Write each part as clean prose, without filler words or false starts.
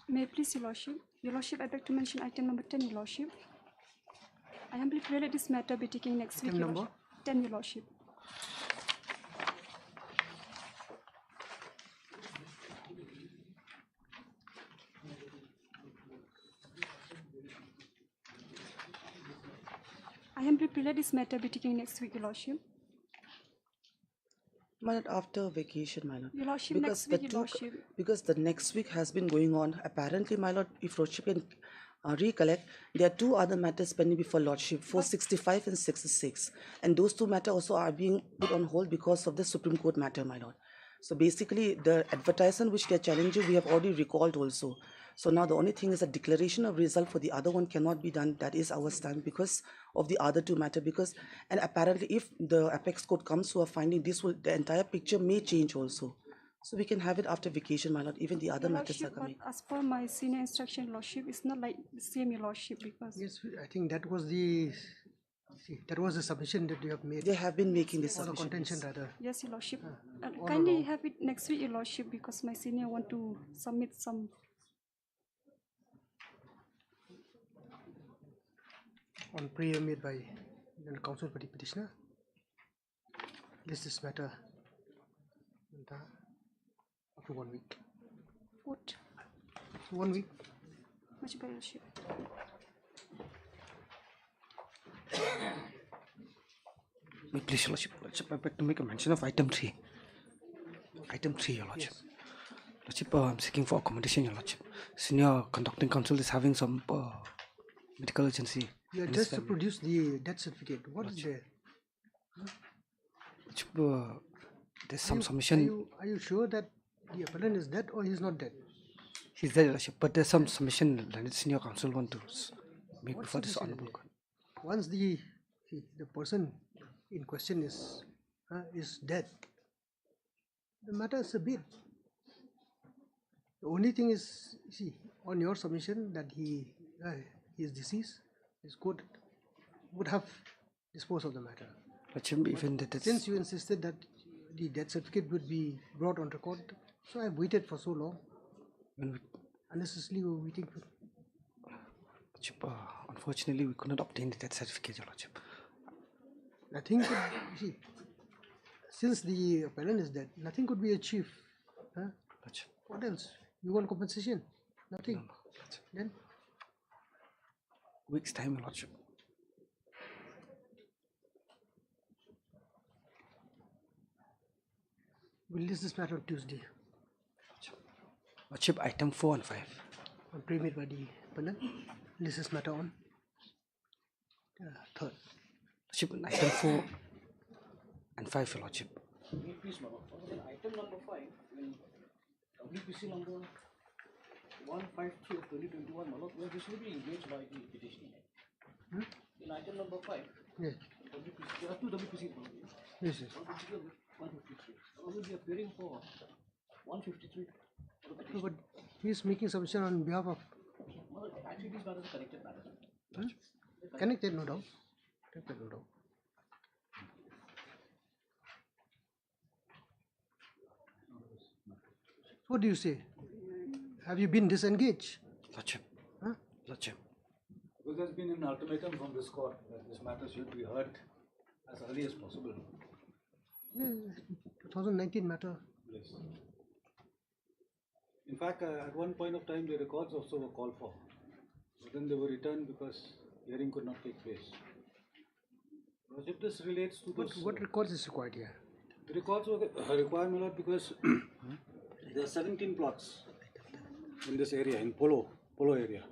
May I please, Your Lordship? Your Lordship, I beg to mention item number 10, Your Lordship. I humbly pray that this matter be taken next week, Your Lordship. 10, Your Lordship. I humbly pray that this matter be taken next week, Your Lordship. My lord, after vacation, my lord. Your Lordship, next week, Your Lordship. Because the next week has been going on. Apparently, my lord, if Lordship can recollect, there are two other matters pending before Lordship, 465 and 66. And those two matters also are being put on hold because of the Supreme Court matter, my lord. So basically, the advertisement which they are challenging, we have already recalled also. So now the only thing is a declaration of result for the other one cannot be done. That is our stand because of the other two matter. And apparently, if the apex court comes to a finding, the entire picture may change also. So we can have it after vacation, my lord. Even the other matters are coming. But as per my senior instruction, Your Lordship, it's not like the same, Your Lordship, because yes, I think that was the submission that you have made. They have been making this submission. submission. Contention rather. Yes, Your Lordship. Kindly have it next week, Your Lordship, because my senior want to submit some. On prayer made by the counsel for the petitioner. List this matter after 1 week. What? 1 week. Much better, Your Lordship. Please, Your Lordship, I beg to make a mention of item 3. Item 3, Your Lordship. Yes. Lordship, I'm seeking for accommodation, Your Lordship. Senior conducting counsel is having some medical urgency. You are just to produce the death certificate. What is there? Lordship, there's some submission. Are you sure that the appellant is dead or he is not dead? He's there, Your Lordship, but there's some submission that senior counsel want to make What before this submission honorable is court. Once the person in question is dead, the matter is a bit. The only thing is, on your submission that he is deceased, his court would have disposed of the matter. Lordship, even that Since you insisted that the death certificate would be brought on record, so I've waited for so long. Unnecessarily we were waiting for. Lordship, unfortunately, we could not obtain the death certificate, Your Lordship. Nothing could, since the appellant is dead, nothing could be achieved. Lordship. What else? You want compensation? Nothing. No, Lordship. Then Week's time, Your Lordship. we'll list this matter on Tuesday. Lordship, item 4 and 5. On pre-made by the appellant. List this matter on 3rd. Lordship, item 4 and 5, Your Lordship. Please, Lord. Item number 5 in WPC number 153 of 2021, my Lord, we are recently engaged by the petitioner. In item number 5, Yes. WPC, there are two WPC. Yes, yes. 153. I will be appearing for 153. No, but he is making submission on behalf of. Actually, these matters are connected matters. Connected, no doubt. Connected, no doubt. What do you say? Have you been disengaged? Lordship. Huh? Lordship. Because there's been an ultimatum from this court that this matter should be heard as early as possible. 2019 matter. Yes. In fact, at one point of time, the records also were called for. But then they were returned because hearing could not take place. If this relates to this, What records is required here? the records were required, my lord, because there are 17 plots in this area, in Polo area.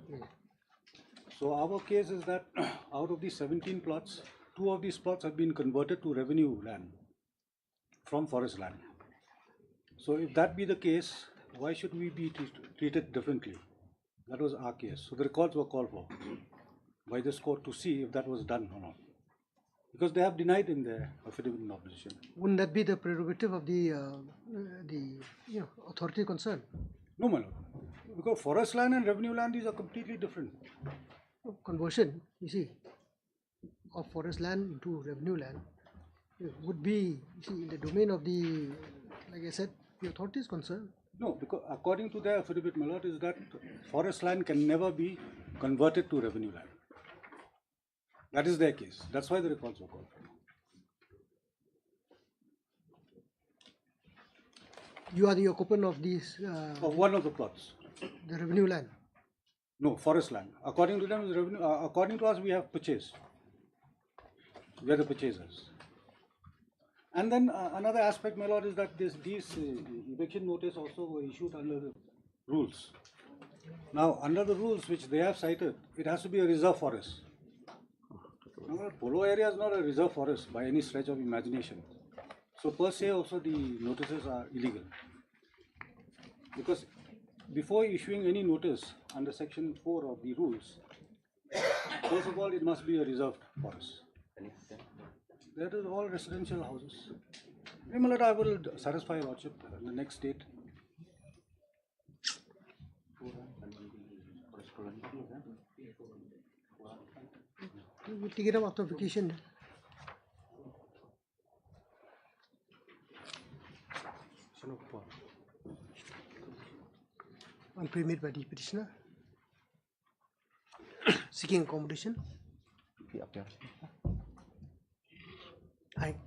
So our case is that out of these 17 plots, 2 of these plots have been converted to revenue land from forest land. So if that be the case, why should we be treated differently? That was our case. So the records were called for by this court to see if that was done or not. Because they have denied in their affidavit in opposition. Wouldn't that be the prerogative of the authority concerned? No, my lord. Because forest land and revenue land, these are completely different. Conversion, you see, of forest land into revenue land would be, in the domain of the, like I said, the authorities concerned. No, because according to their affidavit, my lord, is that forest land can never be converted to revenue land. That is their case. That's why the records were called. You are the occupant of these, Of one of the plots. the revenue land. No, forest land. According to them, is revenue. According to us, we have purchased. We are the purchasers. And then another aspect, my lord, is that these eviction notice also were issued under the rules. Now, under the rules which they have cited, it has to be a reserve forest. Now, Polo area is not a reserve forest by any stretch of imagination. So per se also the notices are illegal. Because before issuing any notice under section 4 of the rules, first of all it must be a reserved forest. That is all residential houses. I will satisfy your lordship in the next date. We'll take it up after vacation. On pre-made by the petitioner seeking accommodation.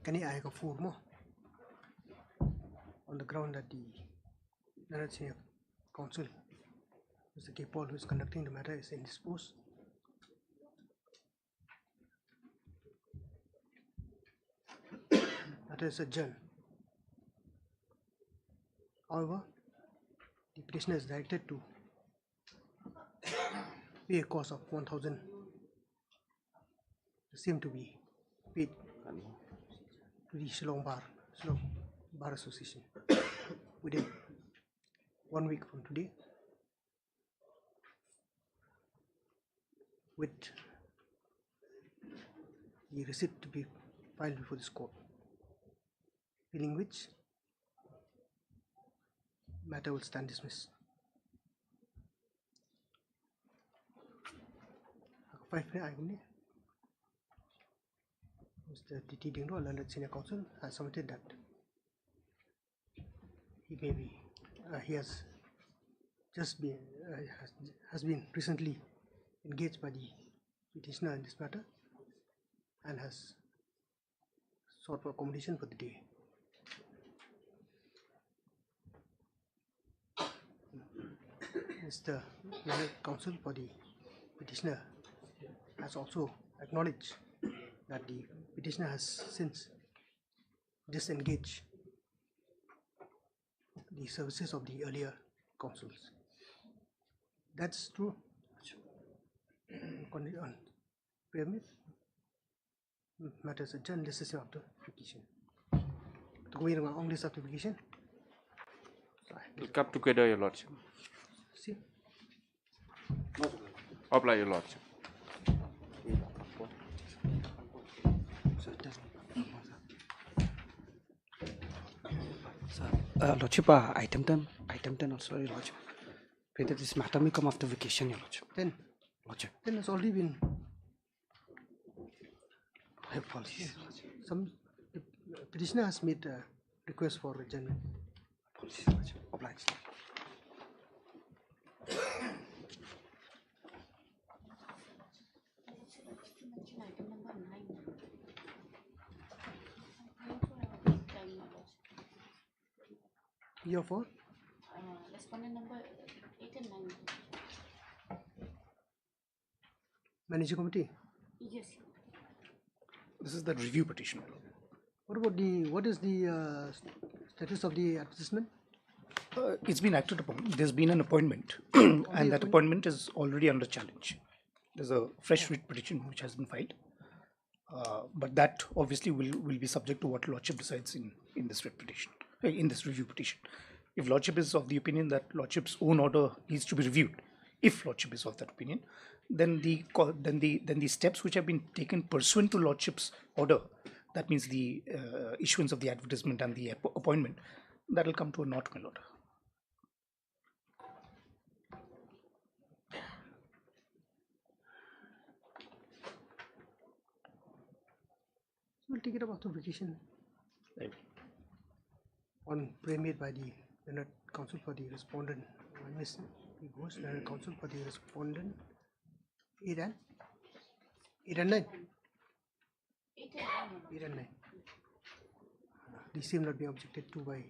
Can I go for more on the ground that the Leonard Senior Counsel, Mr. K. Paul, who is conducting the matter, is indisposed. That is adjourned. However, the petitioner is directed to pay a cost of 1,000. The same to be paid to the Shillong Bar Association within 1 week from today, with the receipt to be filed before this court, failing which matter will stand dismissed. 5 Mr. T.T. Dingro, Learned Senior Counsel, has submitted that he has just been has been recently engaged by the petitioner in this matter and has sought for accommodation for the day. Mr. Learned Counsel for the petitioner has also acknowledged that the petitioner has since disengaged the services of the earlier counsels. That's true. On pyramid matters adjourned. This is after application. Going on this application. We'll come together, your lordship. See. Apply, your lordship. Lordship, item 10 also, your lordship. Whether this matter may come after vacation, your lordship. 10. Lordship. 10 has already been. Apologies. The petitioner has made a request for adjournment. Apologies, lordship. Obliged. Year 4. Respondent number 8 and 9. Managing committee. Yes. This is the review petition. What is the status of the advertisement? It's been acted upon. There's been an appointment, and that appointment is already under challenge. There's a fresh writ petition which has been filed, but that obviously will be subject to what Lordship decides in this writ petition, in this review petition. If Lordship is of the opinion that Lordship's own order needs to be reviewed, if Lordship is of that opinion, then the steps which have been taken pursuant to Lordship's order, that means the issuance of the advertisement and the appointment, that will come to a naught, my lord. We'll take it up after vacation. On pre-made by the Learned counsel for the respondent. I miss he goes learned counsel for the respondent. 8 and 9. 8 and 9. The same not being objected to by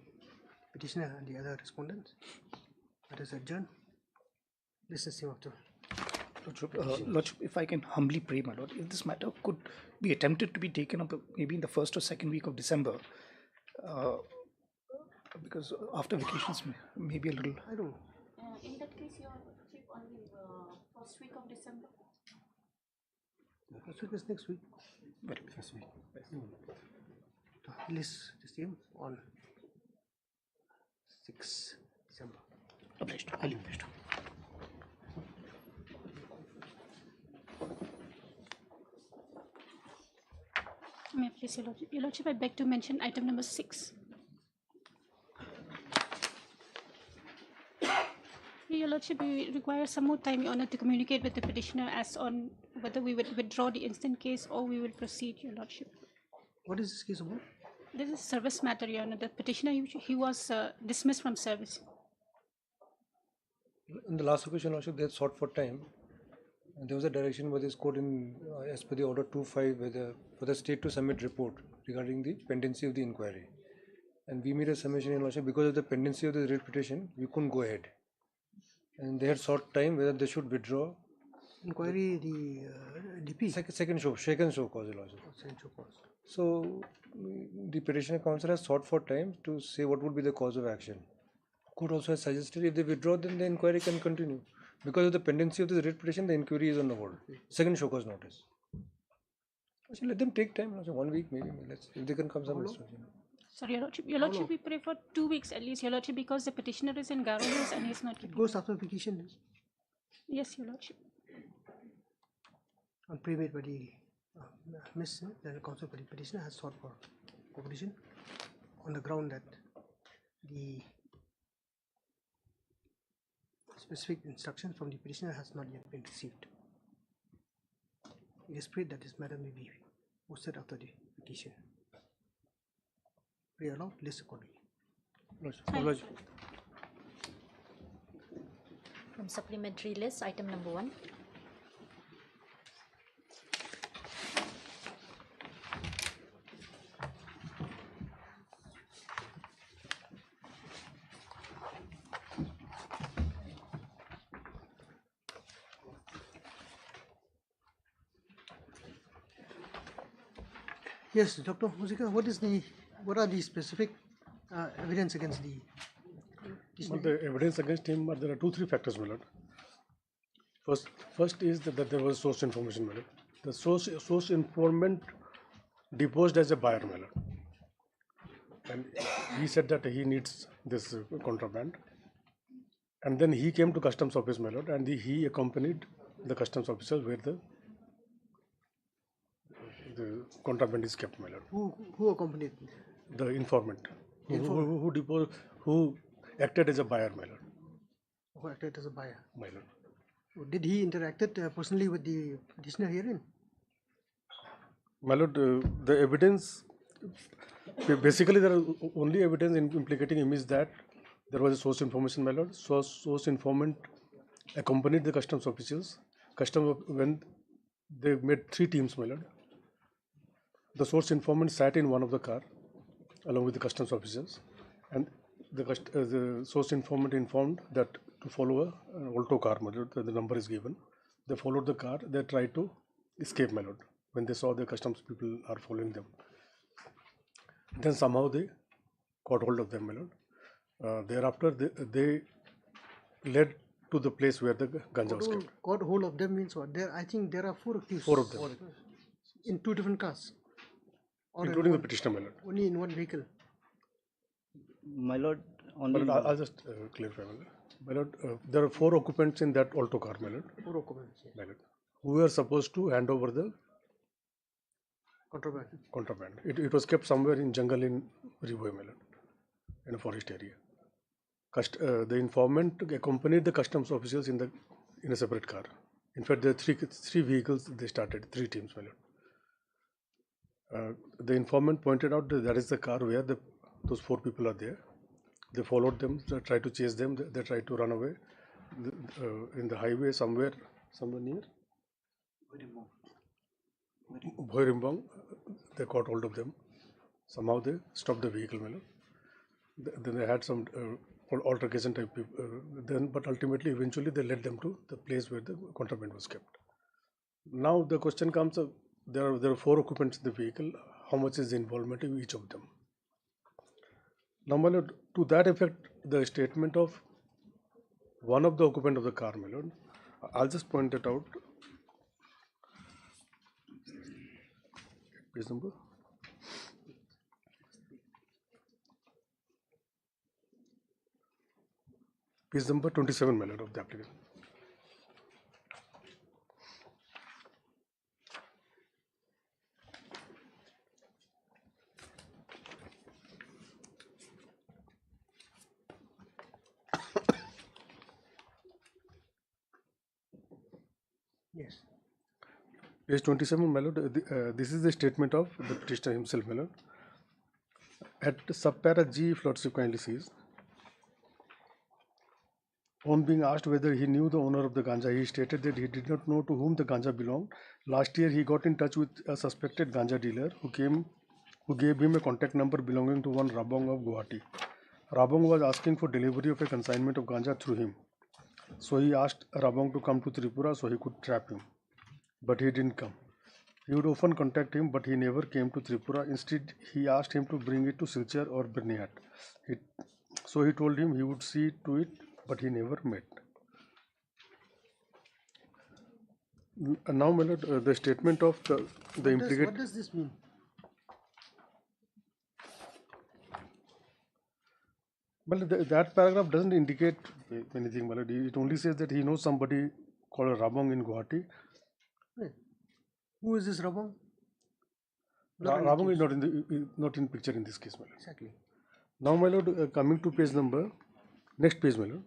petitioner and the other respondents. That is adjourned. This is same after. Lordship, if I can humbly pray, my lord, if this matter could be attempted to be taken up maybe in the first or second week of December, because after vacations maybe a little. I don't know. In that case, your trip only first week of December. First week is next week. Very first week. List the same on 6 December. Obliged. Highly obliged. May I please, Your Lordship? Your Lordship, I beg to mention item number 6. Your Lordship, we require some more time, Your Honor, to communicate with the petitioner as on whether we would withdraw the instant case or we will proceed, Your Lordship. What is this case about? This is service matter, Your Honor. The petitioner, he was dismissed from service. In the last occasion, Lordship, they had sought for time. And there was a direction by this court in as per the order 2.5 for the state to submit report regarding the pendency of the inquiry. And we made a submission in Lordship because of the pendency of the writ petition, we couldn't go ahead. And they had sought time whether they should withdraw. Inquiry, the DP. Second show cause, Lordship. Second show cause. So the petitioner counsel has sought for time to say what would be the cause of action. Court also has suggested if they withdraw, then the inquiry can continue. Because of the pendency of the writ petition, the inquiry is on the hold. Second show cause notice. So let them take time. 1 week maybe. If they can come some rest. Sorry, Your Lordship. Your Lordship, we pray for 2 weeks at least, Your Lordship, because the petitioner is in Garolos and he is not It keeping. goes after vacation. Yes, Your Lordship. On pre-made by the Miss, the counsel for the petitioner has sought for cooperation on the ground that the specific instruction from the petitioner has not yet been received. It is prayed that this matter may be posted after the petition. Pray aloud, list accordingly. From supplementary list, item number 1. Yes, Dr. Muzika, what are the specific evidence against the Well, the evidence against him, there are 2-3 factors, my lord. First is that there was source information, my lord. The source informant deposed as a buyer, my lord. And he said that he needs this contraband. And then he came to customs office, my lord, and he accompanied the customs officer where the contraband is kept, my lord. Who accompanied? The informant. Who acted as a buyer, my lord. Who acted as a buyer? My lord. Did he interacted personally with the petitioner herein? My lord, the evidence, basically there are only evidence implicating him is that there was a source information, my lord. Source informant accompanied the customs officials. When they made 3 teams, my lord. The source informant sat in one of the car along with the customs officers, and the source informant informed that to follow an Alto car, my lord, the number is given. They followed the car, they tried to escape, my lord, when they saw the customs people are following them. Then somehow they got hold of them, my lord. Thereafter, they led to the place where the ganja was kept. Got hold of them means what? I think there are 4 accused. 4 of them. In 2 different cars. Or Including the petitioner, my lord. Only in one vehicle. My lord, only. But I'll just clarify, my lord. My lord, there are 4 occupants in that Alto car, my lord. 4 occupants. My lord, who were supposed to hand over the contraband. It was kept somewhere in jungle in Rivoy, my lord, in a forest area. The informant accompanied the customs officials in a separate car. In fact, there are 3 vehicles. They started 3 teams, my lord. The informant pointed out that is the car where those 4 people are there. They followed them, they tried to chase them, they tried to run away in the highway somewhere near Bhoirimbang. They caught hold of them. Somehow they stopped the vehicle. Then they had some altercation type then, but ultimately, eventually, they led them to the place where the contraband was kept. Now the question comes: there are 4 occupants in the vehicle. How much is the involvement of each of them? Now, my lord, to that effect, the statement of one of the occupant of the car, my lord, I'll just point it out. Page number. Page number 27, my lord, of the application. Yes. Page 27, my lord, this is the statement of the petitioner himself, my lord. At subpara G, if lordship kindly sees, on being asked whether he knew the owner of the ganja, he stated that he did not know to whom the ganja belonged. Last year, he got in touch with a suspected ganja dealer who gave him a contact number belonging to one Rabong of Guwahati. Rabong was asking for delivery of a consignment of ganja through him. So he asked Rabong to come to Tripura so he could trap him. But he didn't come. He would often contact him, but he never came to Tripura. Instead, he asked him to bring it to Silchar or Birnihat. So he told him he would see to it, but he never met. Now, my lord, the statement of the implicate. What does this mean? Well, that paragraph doesn't indicate anything, my lord. It only says that he knows somebody called Rabong in Guwahati. Wait. Who is this Rabong? Rabong is not in picture in this case, my lord. Exactly. Now, my lord, coming to page number, next page, my lord.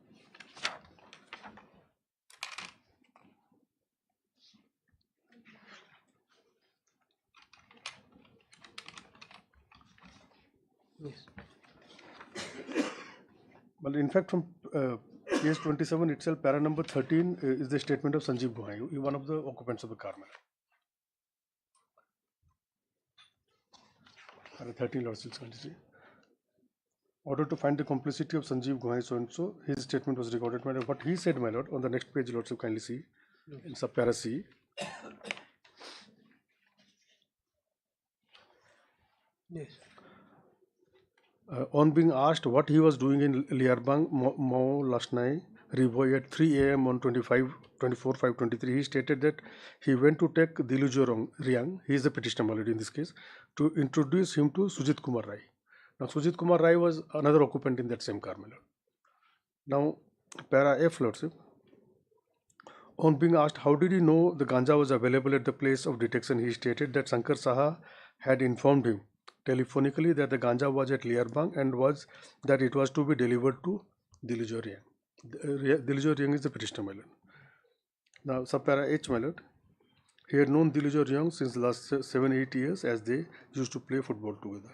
Yes. Well, in fact, from page 27 itself, para number 13 is the statement of Sanjeev Guhai, one of the occupants of the car. Para 13, Lord Sil's country. Order to find the complicity of Sanjeev Guhai so and so, his statement was recorded, my lord. What he said, my lord, on the next page, Lordship kindly see, in subpara C. Yes. On being asked what he was doing in Liarbang, Mao Lasnai, Rivoy at 3 a.m. on 24/5/23, he stated that he went to take Dilujo Riang, he is the petitioner already in this case, to introduce him to Sujit Kumar Rai. Now, Sujit Kumar Rai was another occupant in that same car. Now, para F, lordship. On being asked how did he know the ganja was available at the place of detection, he stated that Shankar Saha had informed him telephonically that the ganja was at Liarbang and that it was to be delivered to Dilujo Riang. Dilujo Riang is the petitioner, my lord. Now, subpara H, my lord. He had known Dilujo Riang since the last 7-8 years as they used to play football together.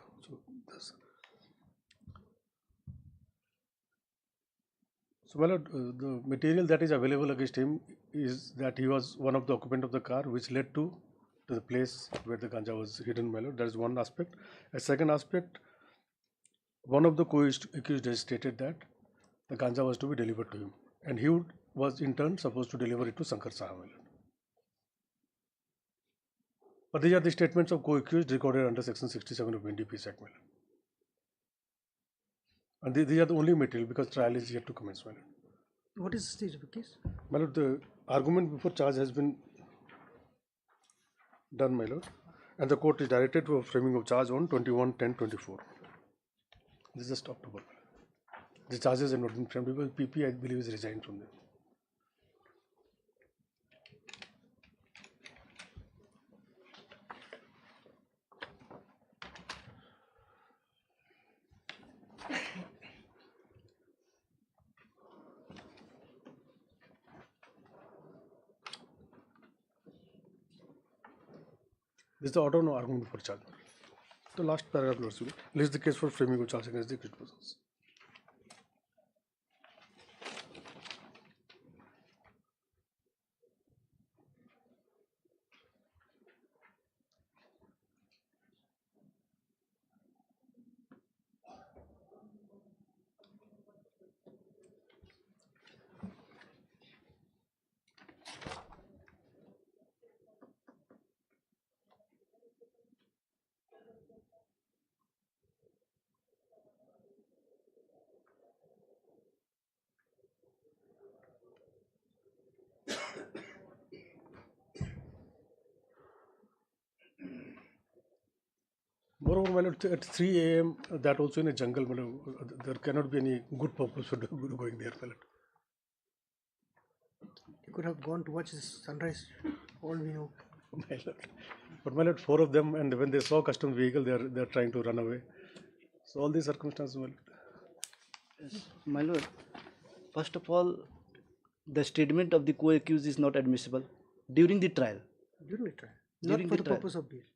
So, my lord, the material that is available against him is that he was one of the occupant of the car, which led to the place where the ganja was hidden, my lord. That is one aspect. A second aspect, one of the co-accused has stated that the ganja was to be delivered to him, and he was in turn supposed to deliver it to Shankar Saha, my lord. But these are the statements of co-accused recorded under section 67 of NDPS Act, my lord. And these are the only material because trial is yet to commence, my lord. What is the stage of the case? My lord, the argument before charge has been done, my lord, and the court is directed to a framing of charge on 21/10/24. This is just October. The charges have not been framed because PP, I believe, is resigned from them. This is the order of no argument before charge. The last paragraph, Lord, lists the case for framing of charge against the accused persons. Moreover, my lord, at 3 a.m., that also in a jungle, my lord, there cannot be any good purpose for going there, my lord. They could have gone to watch the sunrise, all we know. My lord. But my lord, 4 of them, and when they saw customs vehicle, they are trying to run away. So all these circumstances, my lord. Yes, my lord, first of all, the statement of the co-accused is not admissible during the trial. During the trial, During not for the the trial. purpose of bail.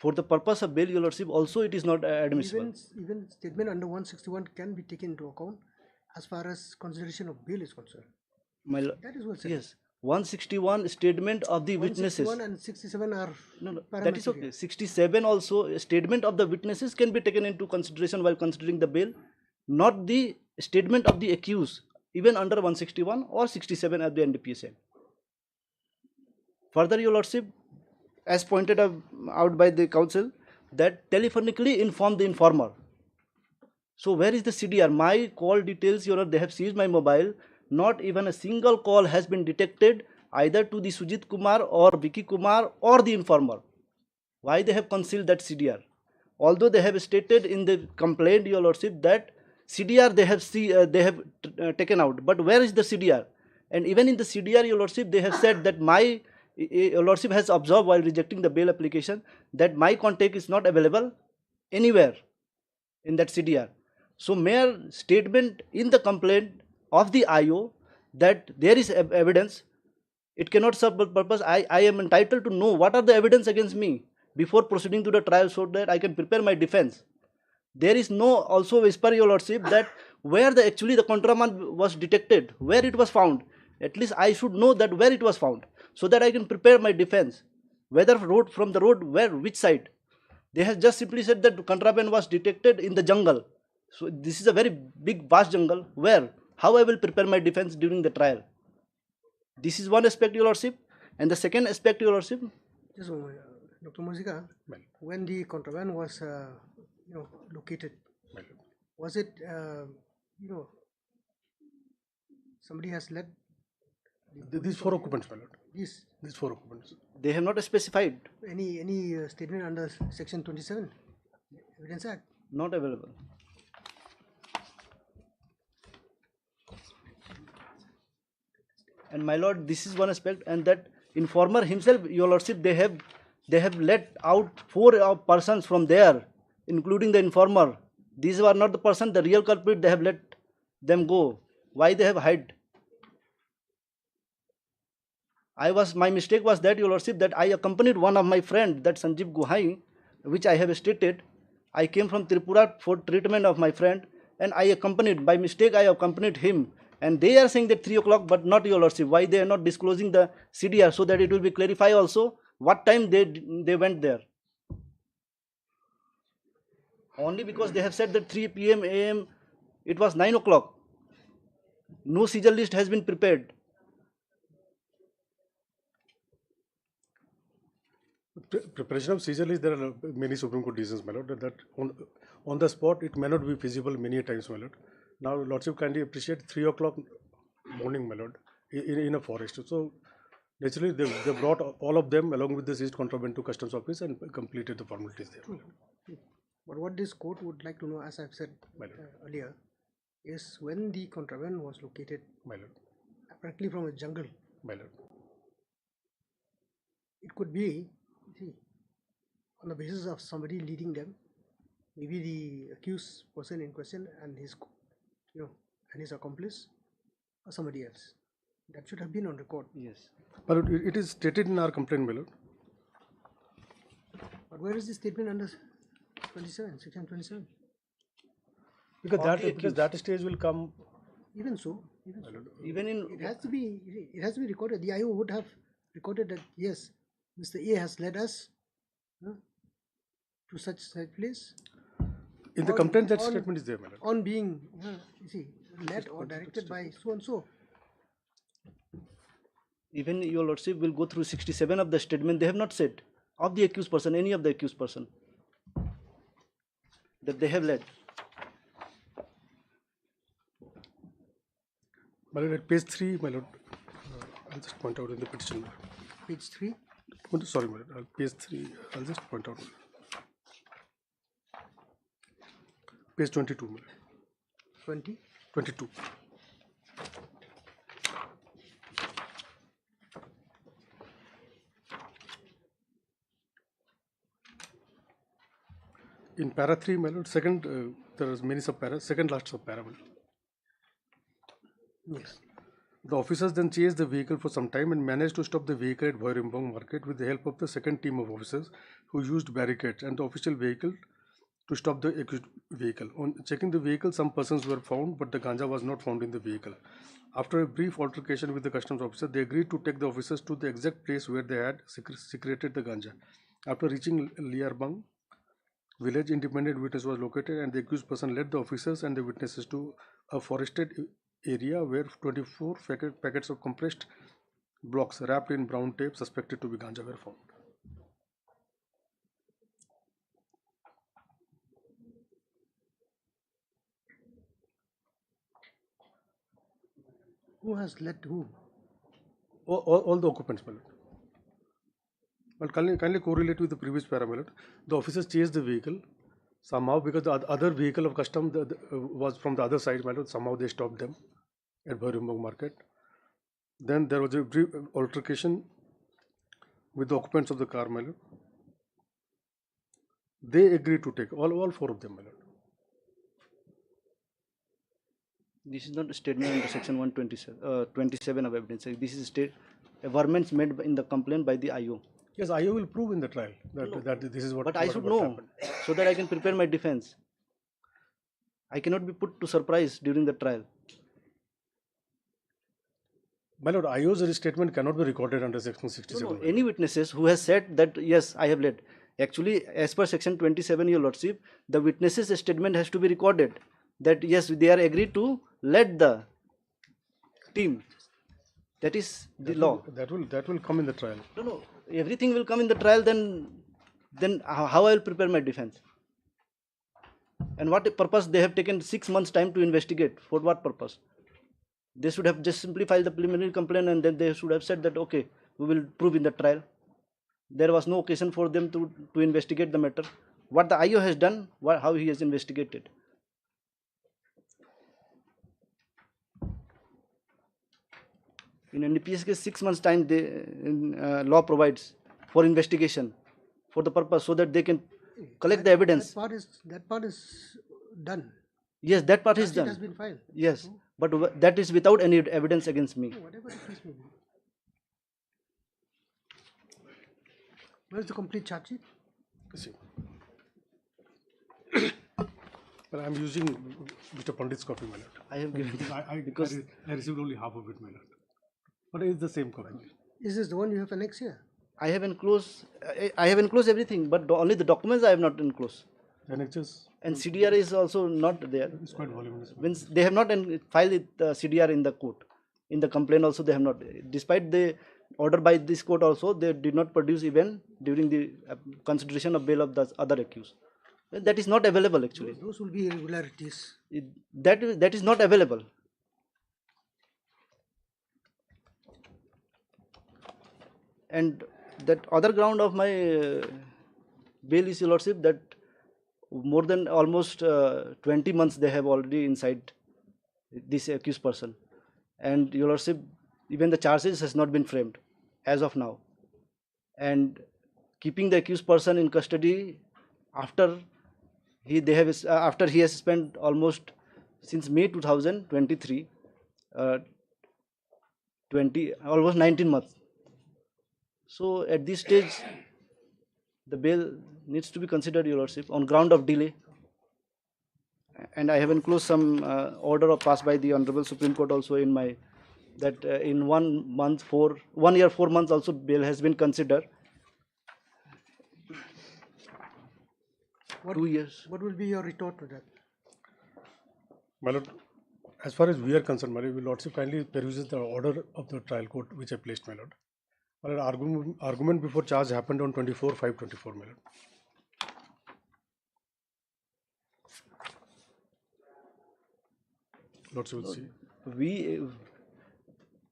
For the purpose of bail, your lordship, also it is not admissible. Even statement under 161 can be taken into account as far as consideration of bail is concerned. My lord, That is what said. yes, 161 statement of the witnesses. 161 and 67 are No, that is parametric okay. here. 67 also, a statement of the witnesses can be taken into consideration while considering the bail, not the statement of the accused, even under 161 or 67 at the NDPS Act. Further, your lordship, as pointed out by the counsel, that telephonically inform the informer. So where is the CDR? My call details, your honor, they have seized my mobile. Not even a single call has been detected either to the Sujit Kumar or Vicky Kumar or the informer. Why they have concealed that CDR? Although they have stated in the complaint, your lordship, that CDR they have taken out. But where is the CDR? And even in the CDR, your lordship, they have said that your lordship has observed while rejecting the bail application that my contact is not available anywhere in that CDR. So mere statement in the complaint of the IO that there is evidence, it cannot serve the purpose. I am entitled to know what are the evidence against me before proceeding to the trial so that I can prepare my defense. There is no also whisper, your lordship, that where actually the contraband was detected, where it was found. At least I should know that where it was found so that I can prepare my defense. Whether from the road, which side. They have just simply said that contraband was detected in the jungle. So this is a very big, vast jungle. Where? How I will prepare my defense during the trial? This is one aspect, your lordship. And the second aspect, your lordship. Just Dr. Muzika, when the contraband was located, was it somebody has led These 4 occupants, my lord. these 4 occupants. They have not specified. Any statement under section 27 Evidence Act? Not available. And my lord, this is one aspect, and that informer himself, your lordship, they have let out 4 persons from there, including the informer. These were not the person, the real culprit. They have let them go. Why they have hid? My mistake was that, your lordship, that I accompanied one of my friend, that Sanjeev Guhai, which I have stated. I came from Tripura for treatment of my friend, and I accompanied, by mistake I accompanied him. And they are saying that 3 o'clock, but not, your lordship. Why they are not disclosing the CDR so that it will be clarified also what time they went there? Only because they have said that 3 p.m. a.m. it was 9 o'clock. No seizure list has been prepared. Preparation of seizure list, there are many Supreme Court decisions, my lord, that on the spot it may not be feasible many times, my lord. Now, lordship kindly appreciate 3 o'clock morning, my lord, in a forest. So, naturally, they brought all of them along with the seized contraband to customs office and completed the formalities there. But what this court would like to know, as I've said earlier, is when the contraband was located, my lord, apparently from a jungle. My lord. It could be, on the basis of somebody leading them, maybe the accused person in question and his accomplice, or somebody else. That should have been on record. Yes. But it is stated in our complaint, my lord. But where is the statement under 27, section 27? Because that stage will come. Even so, even in it has to be recorded. The IO would have recorded that yes, Mr. A has led us to such place. In the complaint, that statement is there, my lord. On being, led or directed by so and so. Even your lordship will go through 67 of the statement. They have not said of the accused person, any of the accused person, that they have led. My lord, at page 3, my lord, I'll just point out in the petition. Page 3? Sorry, my lord, page 3, I'll just point out. page 22, my lord. 20. 22. In para 3, my lord, second, there is many sub-para, second last sub-para, my lord. Yes. The officers then chased the vehicle for some time and managed to stop the vehicle at Bhoirimbong market with the help of the second team of officers who used barricades and the official vehicle to stop the accused vehicle. On checking the vehicle, some persons were found, but the ganja was not found in the vehicle. After a brief altercation with the customs officer, they agreed to take the officers to the exact place where they had secreted the ganja. After reaching Liarbang village, independent witness was located and the accused person led the officers and the witnesses to a forested area where 24 packets of compressed blocks wrapped in brown tape suspected to be ganja were found. Who has led who? All the occupants, my lord. Well, kindly correlate with the previous para, my lord. The officers chased the vehicle somehow because the other vehicle of custom was from the other side, my lord. Somehow they stopped them at Bhoirimbong market. Then there was a brief altercation with the occupants of the car, my lord. They agreed to take all four of them, my lord. This is not a statement under section 127 of evidence. This is averments made in the complaint by the IO. Yes, IO will prove in the trial that this is what. But I should know happened. so that I can prepare my defense. I cannot be put to surprise during the trial. My lord, IO's statement cannot be recorded under section 67. No, any witnesses who has said that yes, I have led. Actually, as per section 27, your lordship, the witnesses' statement has to be recorded. That yes, they are agreed to lead the team. That is the law. That will come in the trial. No, everything will come in the trial. Then how I will prepare my defense? And what purpose they have taken 6 months time to investigate? For what purpose? They should have just simply filed the preliminary complaint and then they should have said that okay, we will prove in the trial. There was no occasion for them to investigate the matter. What the IO has done, how he has investigated. In NDPS case, 6 months time law provides for investigation for the purpose so that they can collect the evidence. That part is done. Yes, that part is done. It has been filed. Yes, but that is without any evidence against me. Whatever the case may be. Where is the complete charge sheet? See. Well, I am using Mr. Pandit's copy, my lord. I have given because I received only half of it, my lord. But it is the same copy. Is this the one you have annexed here? I have enclosed everything, but only the documents I have not enclosed. Annexes. And CDR is also not there. It's quite voluminous. Means they have not filed CDR in the court. In the complaint also they have not. Despite the order by this court also, they did not produce even during the consideration of bail of the other accused. That is not available actually. Those will be irregularities. That is not available. And that other ground of my bail is, your lordship, that more than almost 20 months they have already inside this accused person. And your lordship, even the charges has not been framed as of now. And keeping the accused person in custody after he has spent almost since May 2023 almost 19 months. So at this stage the bail needs to be considered, your lordship, on ground of delay. And I have enclosed some order passed by the Honorable Supreme Court also in my that in 1 year 4 months also bail has been considered. 2 years. What will be your retort to that? My lord, as far as we are concerned, my lord, your lordship kindly peruses the order of the trial court which I placed, my lord. My lord, argument before charge happened on 24/5/24, my lord. Lordship will see. We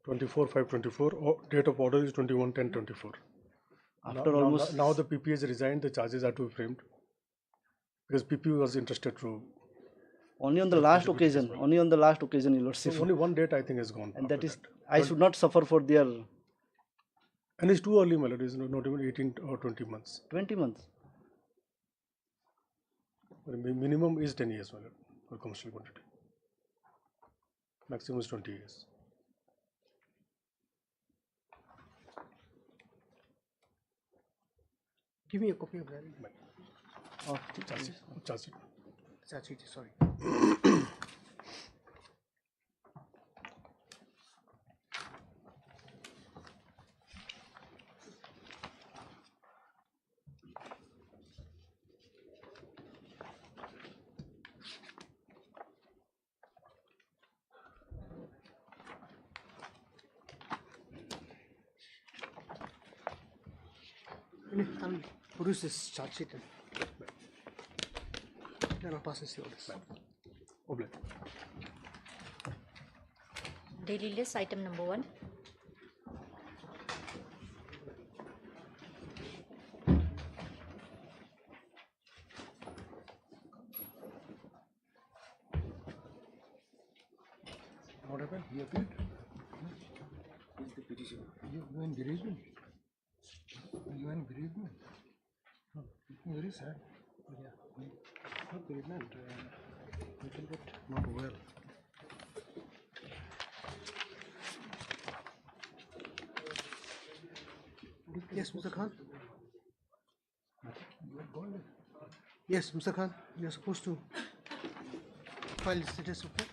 24/5/24. Date of order is 21/10/24. After almost now the PP has resigned. The charges are to be framed because PP was interested to Only on the last occasion, only on the last occasion, Your Lordship. So only one date I think is gone. And after that is, that. I should not suffer for their And it's too early, my lord. It's not even 18 or 20 months. 20 months. The minimum is 10 years, my lord, for commercial quantity. Maximum is 20 years. Give me a copy of that. Oh, Charge sheet. Charge sheet, sorry. I'll produce this charge sheet and then I'll pass this to you. Oblate. Daily list item number 1. What happened? He appeared? Is the petition? You in bereavement? You in bereavement? No, looking very sad. Yeah. Not bereavement. Little bit not well. Yes, Mr. Khan. You are gone. Yes, Mr. Khan. You're supposed to file the status report.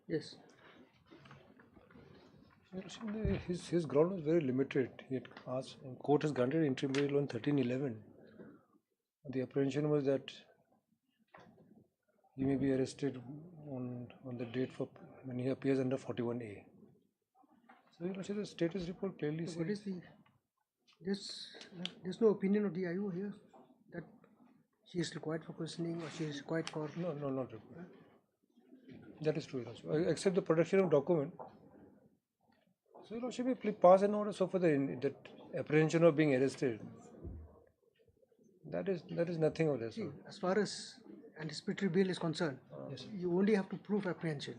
Yes. His ground was very limited. He had asked, court has granted interim bail on 13/11. The apprehension was that he may be arrested on the date for when he appears under 41A. So the status report clearly says. What is the there's no opinion of the IO here that she is required for questioning or she is required for. No, not required. That is true, Your Lordship. Except the production of document. So, Your Lordship, please pass an order so for that apprehension of being arrested. That is nothing of this. See, as far as anticipatory bail is concerned, you only have to prove apprehension.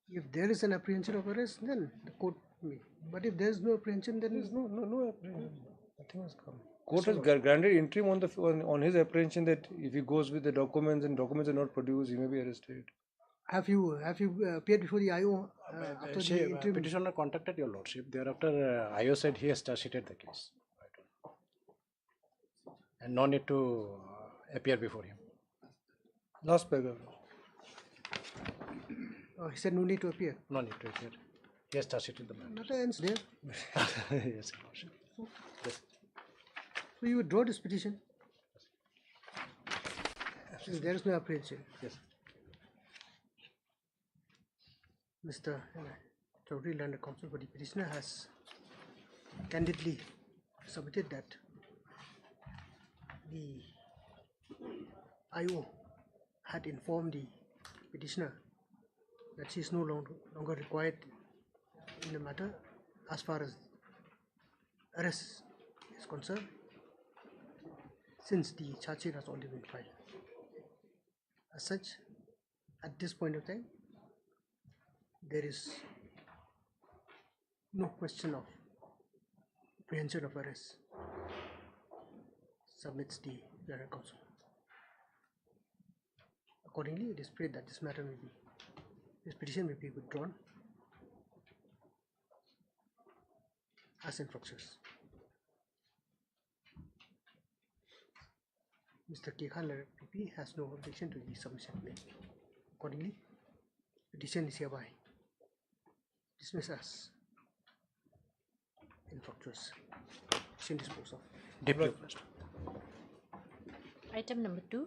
If there is an apprehension of arrest, then the court may. But if there is no apprehension, then there is no apprehension. Nothing has come. Court has granted interim on his apprehension that if he goes with the documents and documents are not produced, he may be arrested. Have you appeared before the IO after the interim? Petitioner contacted your lordship. Thereafter, IO said he has charge sheeted the case. And no need to appear before him. Last paragraph. He said no need to appear. No need to appear. He has charge sheeted the matter. Matter ends there. Yes, your lordship. Yes. So you withdraw this petition. Since there is no apprehension. Yes. Mr. Chaudhary, Learned Counsel for the petitioner, has candidly submitted that the IO had informed the petitioner that she is no longer required in the matter as far as arrest is concerned, since the charge sheet has already been filed. As such, at this point of time, there is no question of apprehension of arrest, submits the Learned Counsel. Accordingly, it is prayed that this petition may be withdrawn as infructuous. Mr. Kekhan PP has no objection to the submission made. Accordingly, petition is hereby dismissed as infructuous. Petition disposed of. Deputy. Item number 2.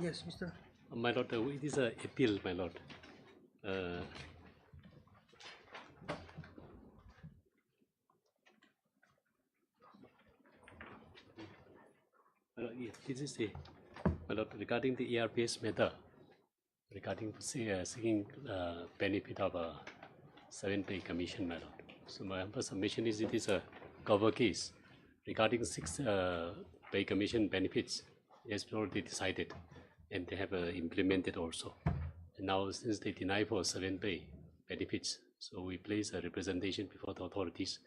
Yes, Mr. My lord, it is an appeal, my lord. This is my lord, regarding the ERPS matter, regarding seeking benefit of a 7-pay commission, my lord. So my humble submission is it is a cover case regarding 6-pay commission benefits. It has been already decided, and they have implemented also. And now, since they deny for 7-pay benefits, so we place a representation before the authorities.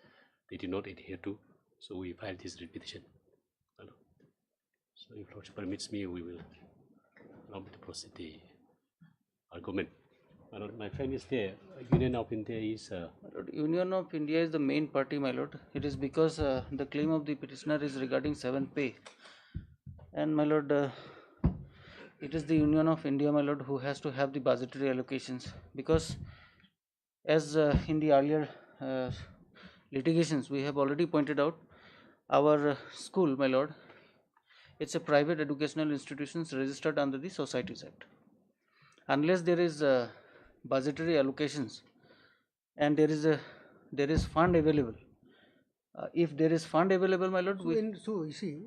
They did not adhere to, so we filed this petition. So if Lordship permits me, we will allow me to proceed the argument. My friend is there. Union of India is. Union of India is the main party, my lord. It is because the claim of the petitioner is regarding 7-pay, and my lord, it is the Union of India, my lord, who has to have the budgetary allocations, because as in the earlier litigations we have already pointed out, our school, my lord, it's a private educational institutions registered under the Societies Act. Unless there is budgetary allocations and there is fund available, if there is fund available, my lord, so you see,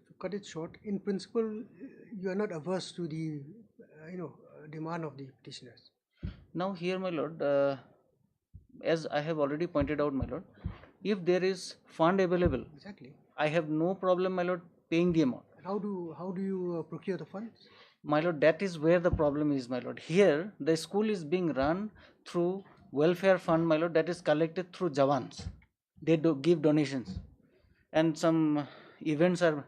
to cut it short, in principle, you are not averse to the demand of the petitioners. Now here, my lord, as I have already pointed out, my lord, if there is fund available, exactly, I have no problem, my lord, paying the amount. How do you procure the funds? My lord, that is where the problem is, my lord. Here, the school is being run through welfare fund, my lord, that is collected through Jawans. They give donations, and some events are,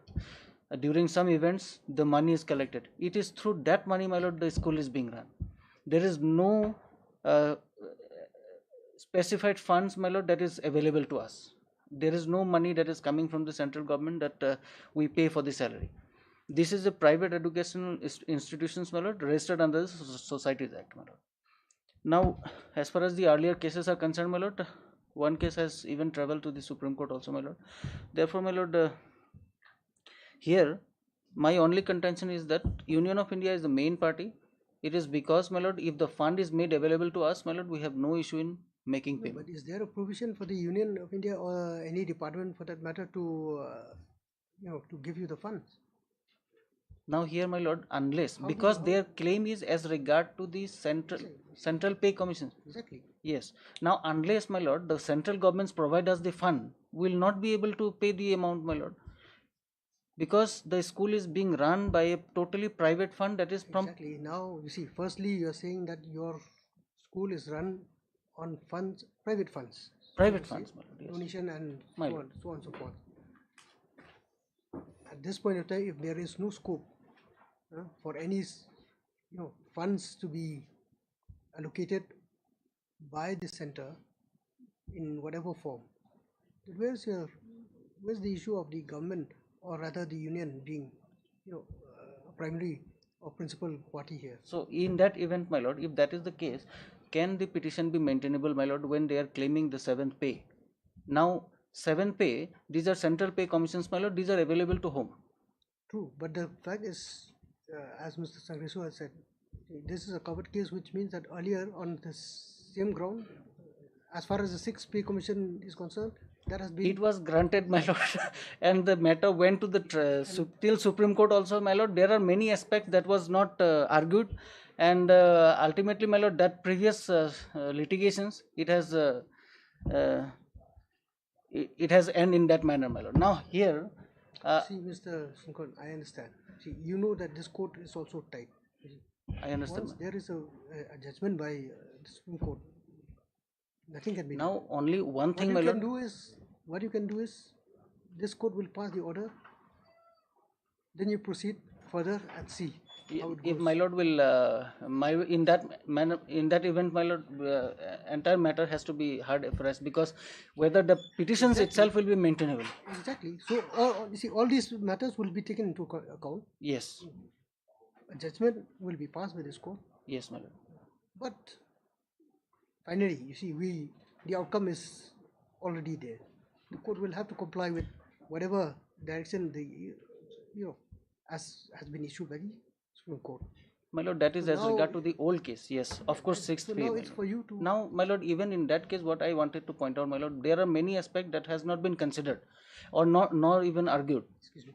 during some events, the money is collected. It is through that money, my lord, the school is being run. There is no specified funds, my lord, that is available to us. There is no money that is coming from the central government that we pay for the salary. This is a private educational institutions, my lord, registered under the Societies Act, my lord. Now, as far as the earlier cases are concerned, my lord, one case has even travelled to the Supreme Court also, my lord. Therefore, my lord, here, my only contention is that Union of India is the main party. It is because, my lord, if the fund is made available to us, my lord, we have no issue in making payment. But is there a provision for the Union of India or any department for that matter to to give you the funds? Now here, my lord, unless because their claim is as regard to the central pay commission. Exactly. Yes. Now unless, my lord, the central governments provide us the fund, we will not be able to pay the amount, my lord, because the school is being run by a totally private fund that is from. Exactly. Now you see, firstly you are saying that your school is run on funds, private funds. Private funds, my lord, yes. Donation and so on and so forth. At this point of time, if there is no scope for any funds to be allocated by the center in whatever form, where's the issue of the government, or rather the union, being primary or principal party here? So in that event, my lord, if that is the case, can the petition be maintainable, my lord, when they are claiming the 7th pay? Now 7th pay, these are central pay commissions, my lord, these are available to whom? True, but the fact is, as Mr. Sangresu has said, this is a covered case, which means that earlier on the same ground, as far as the 6th pay commission is concerned, that has been. It was granted, my lord, and the matter went to the till Supreme Court also, my lord. There are many aspects that was not argued, and ultimately, my lord, that previous litigations, it has end in that manner, my lord. Now here. See, Mr. Sunkon, I understand. See, you know that this court is also tight. I understand. Once there is a judgment by the Supreme Court, nothing can be done. Now only one thing, my lord. What you can do is, this court will pass the order, then you proceed further and see how it goes. If my lord will, in that event, my lord, entire matter has to be heard afresh, because whether the petitions itself will be maintainable. Exactly. So you see, all these matters will be taken into account. Yes. A judgment will be passed by this court. Yes, my lord. But finally, you see, the outcome is already there. The court will have to comply with whatever direction the has been issued by the Supreme Court. My lord, that is So as now regard to the old case. Yes, of course, 6th So pay. now my it's lord. for you to. Now, my lord, even in that case, what I wanted to point out, my lord, there are many aspects that has not been considered, or not, nor even argued. Excuse me.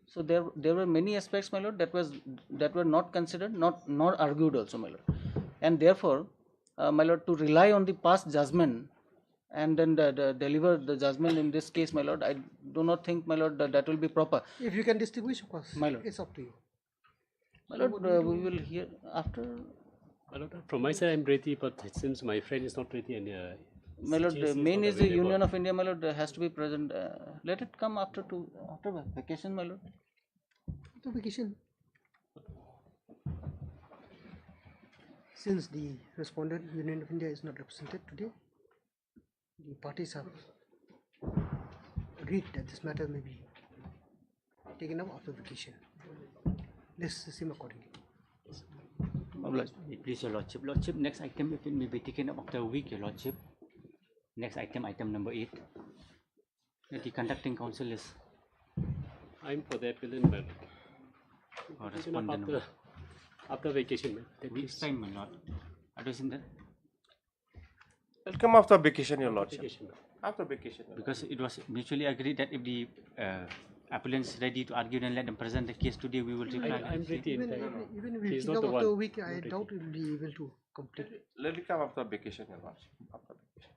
So there were many aspects, my lord, that were not considered, nor argued also, my lord, and therefore, my lord, to rely on the past judgment and then deliver the judgment in this case, my lord, I do not think, my lord, that will be proper. If you can distinguish, of course, My lord. it's up to you. My So lord, what do you we do? will hear after. My lord, from my side, I'm ready, but it seems my friend is not ready, and My lord, CJC main not is the available. Union of India, my lord, has to be present. Let it come after vacation, my lord. The vacation. Since the respondent, Union of India, is not represented today, the parties have agreed that this matter may be taken up after vacation. Let's assume accordingly. Please, Your Lordship. Lordship, next item, if it may be taken up after a week, Your Lordship. Next item, item number 8. The conducting council is. I'm for the appellant, man. Or Taken up respondent. after vacation, man. That Week's is- time, my lord. Addressing that. It'll come after vacation, Your Lordship. Vacation, man. After vacation. Your Because it was mutually agreed that if the appellant is ready to argue, then let them present the case today. We will reply. I'm ready in Even, time. even if we He's take not up the after a one. week, I Not doubt we'll be able to complete. Let it come after vacation, Your Lordship. After vacation.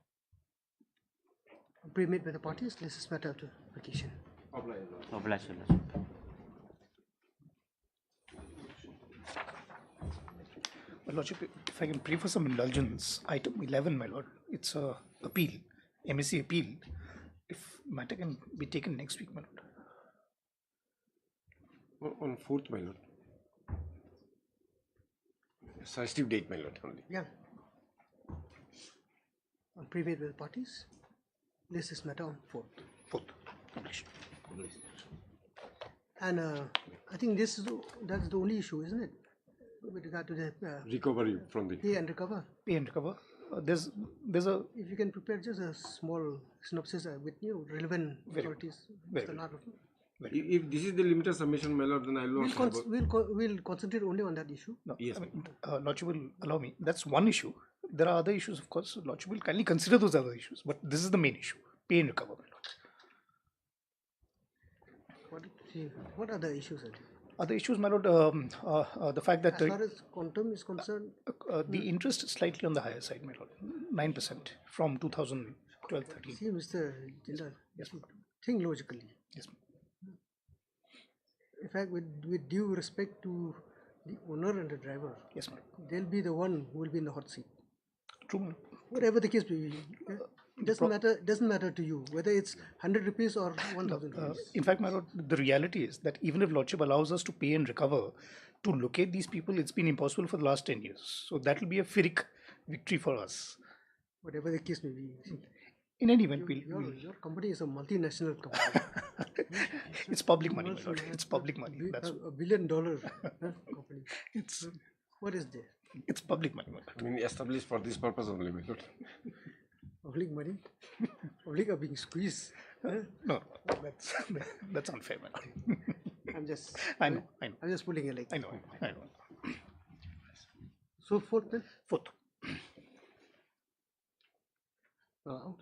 Pre-made by the parties, let's this matter after vacation. Oblige, Your Lordship. My lordship, if I can pray for some indulgence, item 11, my lord, it's a appeal, MSc appeal. If matter can be taken next week, my lord. On 4th, my lord. Sensitive date, my lord, only. Yeah. On pre-made by the parties, let's this matter on 4th. 4th, oblige. And I think that's the only issue, isn't it? With regard to the Recovery from the. pay and recover. Pay and recover. There's a. If you can prepare just a small synopsis with relevant authorities, Very Mr. well. Narov. If this is the limited submission, my lord, then I will not. We'll concentrate only on that issue. No, Yes, I mean, lordship will allow me. That's one issue. There are other issues, of course. Lordship will kindly consider those other issues, but this is the main issue: pay and recover, my lord. What other issues are there? Other issues, my lord, the fact that As far as Contempt is concerned, the interest is slightly on the higher side, my lord, 9% from 2012-13. see, Mr. Jindal, Yes, think logically. yes. In fact, with due respect to the owner and the driver, Yes, ma'am. they'll be the one who will be in the hot seat. True, ma'am. Whatever the case may be, it doesn't matter to you whether it's 100 rupees or 1,000 rupees. In fact, my lord, the reality is that even if lordship allows us to pay and recover, to locate these people, it's been impossible for the last 10 years. So that will be a Pyrrhic victory for us. Whatever the case may be. See, In any event, your company is a multinational company. it's public money, my lord. It's public money. That's $1 billion company. it's What is there? it's public money, my lord. I mean, established for this purpose only, my lord. Public money? Public are being squeezed. No, that's unfair, my lord. I'm just. I know. I'm just pulling a leg. I know. So fourth then? Fourth. Out.